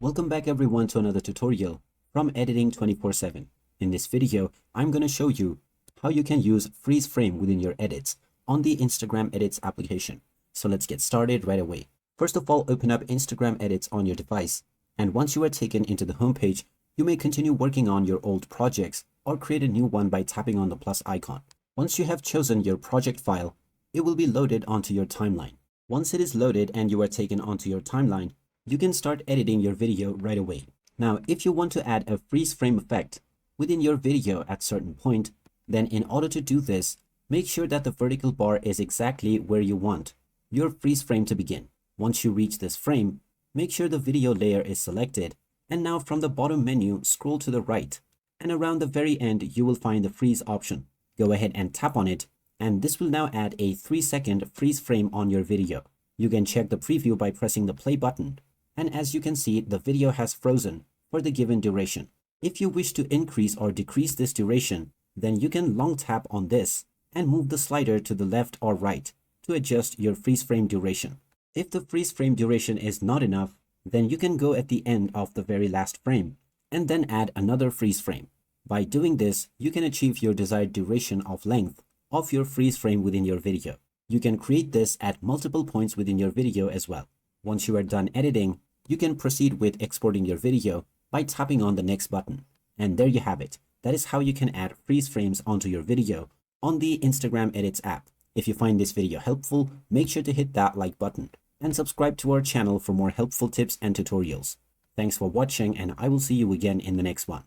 Welcome back everyone to another tutorial from Editing 24/7. In this video, I'm going to show you how you can use freeze frame within your edits on the Instagram Edits application. So let's get started right away. First of all, open up Instagram Edits on your device. And once you are taken into the home page, you may continue working on your old projects or create a new one by tapping on the plus icon. Once you have chosen your project file, it will be loaded onto your timeline. Once it is loaded and you are taken onto your timeline, you can start editing your video right away. Now, if you want to add a freeze frame effect within your video at certain point, then in order to do this, make sure that the vertical bar is exactly where you want your freeze frame to begin. Once you reach this frame, make sure the video layer is selected, and now from the bottom menu, scroll to the right, and around the very end, you will find the freeze option. Go ahead and tap on it, and this will now add a 3-second freeze frame on your video. You can check the preview by pressing the play button. And as you can see, the video has frozen for the given duration. If you wish to increase or decrease this duration, then you can long tap on this and move the slider to the left or right to adjust your freeze frame duration. If the freeze frame duration is not enough, then you can go at the end of the very last frame and then add another freeze frame. By doing this, you can achieve your desired duration of length of your freeze frame within your video. You can create this at multiple points within your video as well. Once you are done editing, you can proceed with exporting your video by tapping on the next button. And there you have it. That is how you can add freeze frames onto your video on the Instagram Edits app. If you find this video helpful, make sure to hit that like button and subscribe to our channel for more helpful tips and tutorials. Thanks for watching, and I will see you again in the next one.